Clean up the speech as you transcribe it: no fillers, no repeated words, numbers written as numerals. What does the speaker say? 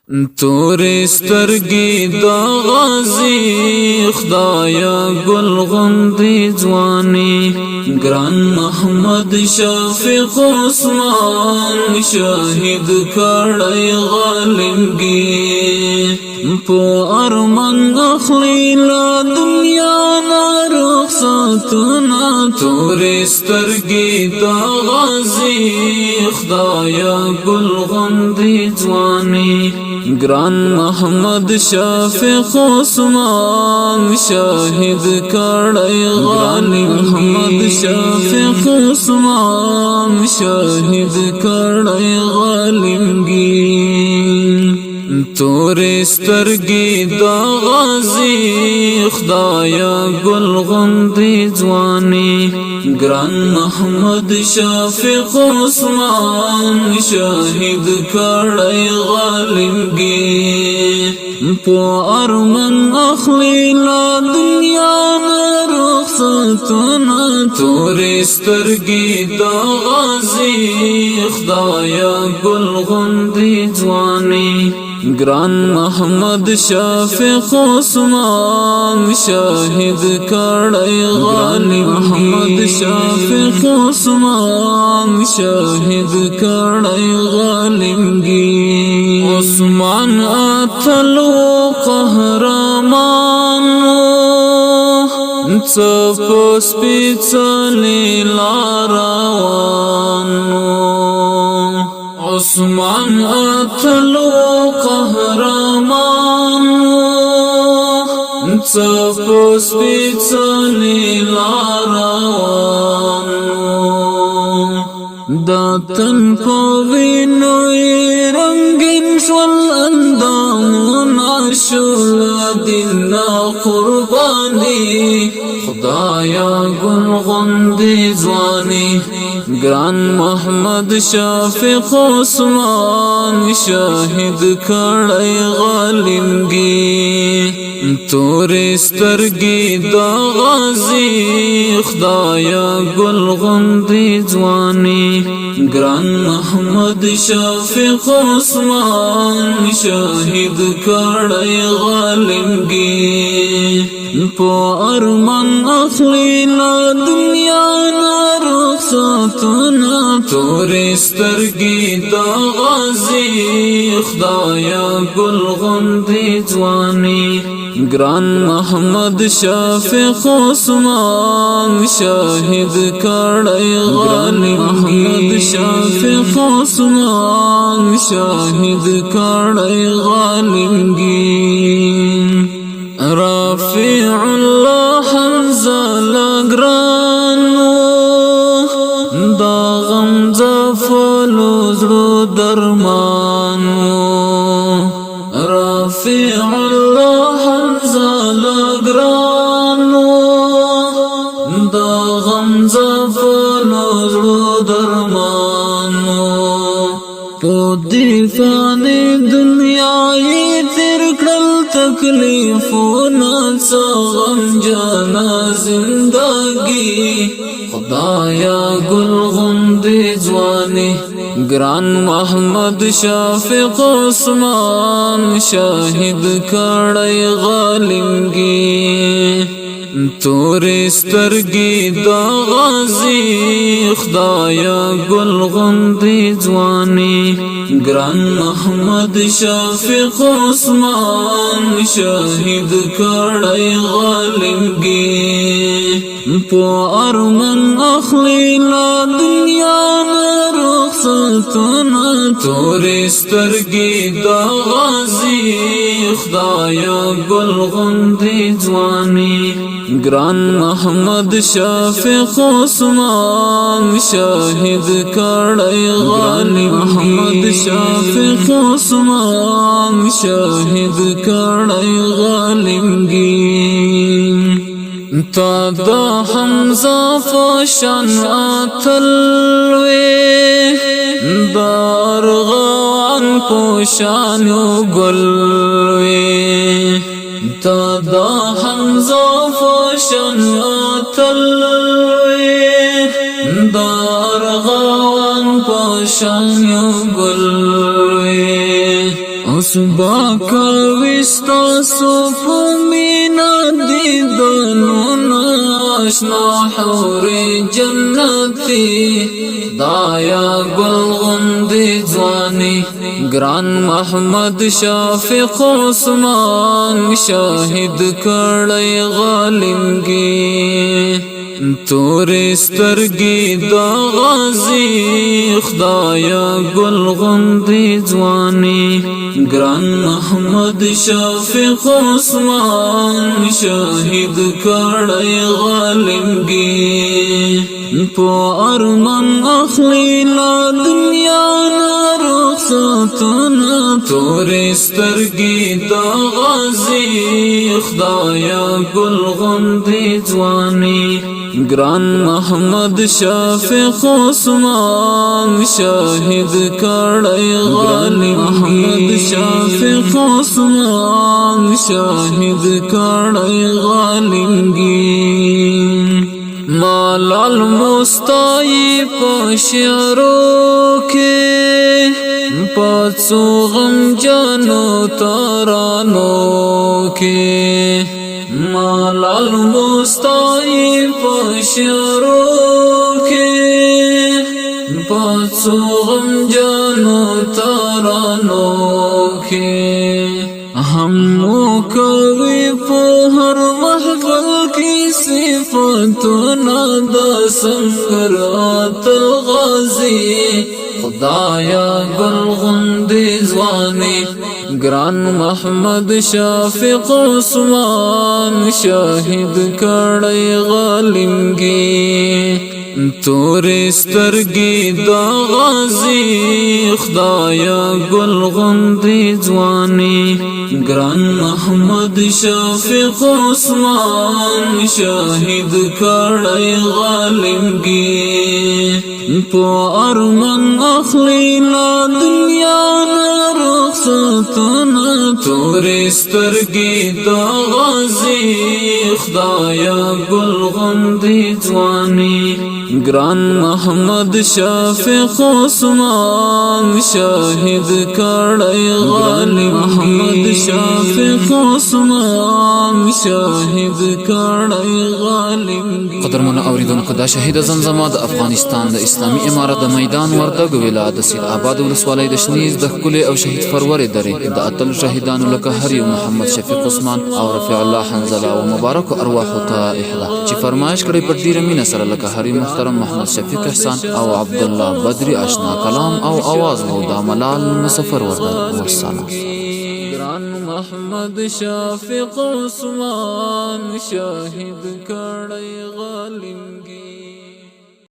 تورې سترګې د غازي خدایا ګل غوندې ځواني ګران محمد شفیق عثمان شهید کړی غالمګي په ارمان اخلي لا دنیا نه رخصتونه تورې سترګې د غازي خدایا ګل غوندې ځواني ګران محمد شفیق عثمان شهید کړی غالمګي محمد شفیق عثمان شهید کړی غالمګي تورې سترګې د غازي خدایا ګل غوندې ځواني ګران محمد شفیق عثمان شهید کړی غالمګي په ارمان اخلي لا دنیا نه رخصتونه تورې سترګې د غازي خدایا ګل غوندې ځواني ګران محمد شفیق عثمان شهید کړی غالمګي محمد شفیق عثمان شهید کړی غالمګي عثمان اتلو قهرمان څه سپېڅلې لار روان عثمان اتلو قهرمان څه سپېڅلې لار روان د تن په وینو رنګین شول اندامونه شول دین قرباني خدایا ګل غوندې ځواني ګران محمد شفیق عثمان شهید کړی غالمګي تورې سترګې د غازي خدایا ګل غوندې ځواني ګران محمد شفیق عثمان شهید کړی غالمګي په ارمان اخلي لا دنیا نه رخصتونه تورې سترګې د غازي خدایا ګل غوندې ځواني ګران محمد شفیق عثمان شهید کړی غالمګي محمد شفیق عثمان شهید کړی غالمګي رافع الله حمزه لګرانو دا غم زفلو زړه درمانو رافع الله حمزه لګرانو دا غم زفلو زړه درمانو په دې فاني دنیا یې تیر کړل تکلیفونه څه غمجنه زندګي خدایا ګل غوندې ځواني ګران محمد شفیق عثمان شهید کړی غالمګي تورې سترګې د غازي خدایا ګل غوندې ځواني ګران محمد شفیق عثمان شهید کړی غالمګي په ارمان اخلي لا دنیا نه رخصتونه تورې سترګې د غازي خدایا ګل غوندې ځواني ګران محمد شفیق عثمان شهید کړی غالمګي محمد شفیق عثمان شهید کړی غالمګي تا د حمزه فشان اتلوي دارغوان پوشان گلوي تا د حمزه فشان اتلوي دارغوان پوشان گلوي سباک وستاسو فمینا دیدنون آشنا حور جنتی دایا گل غندی ځواني ګران محمد شفیق عثمان شاهد کړی غالمګي تورې سترګې د غازی خدایا ګل غندې ځواني ګران محمد شفیق عثمان شاهد کړی غالمګي په ارمان اخلي لا دنیا رخصتنا تورې سترګې د غازی خدایا ګل غندې ځواني ګران محمد شفیق عثمان شاهد کړی غالي محمد شفیق عثمان شاهد کړی غالمګي مالال مستای په شعرو کې پڅو غم جانو ترانو کې مالال مستای په شعرو کې پڅو غم جانو ترانو کې هم کوي په هر محفل کې صفاتنا د سنگرات غازی خدایا گل غندې ځواني ګران محمد شفیق عثمان شاهد کړی غالمګي تورې سترګې د غازی خدایا گل غندې ځواني ګران محمد شفیق عثمان شاهد کړی غالمګي په ارمان اخلي لا دنیا رخصتنا تورې سترګې د غازی خدایا ګل غندې ځواني ګران محمد شفیق عثمان شاهد کړی غالي محمد شفیق عثمان شاهد کړی غالمګي قدرمن اوریدونکو دا شهید زمزمه د افغانستان د اسلامي امارت د میدان وردګ ولایت د سید آباد ولسوالۍ د شنیز د ښکلې او شهید فروره درې د اتل شهیدانو لکه هریو محمد شفیق عثمان او رفیع الله حنظله او مبارک ارواح ته احدا چې فرمایش کړی پر ډیره مینه سره لکه هری محترم محمد شفیق احسان او عبد الله بدری آشنا کلام او आवाज وو د ملال مسافر وردګ والسلام ګران محمد شفیق عثمان شاهد کړی غالم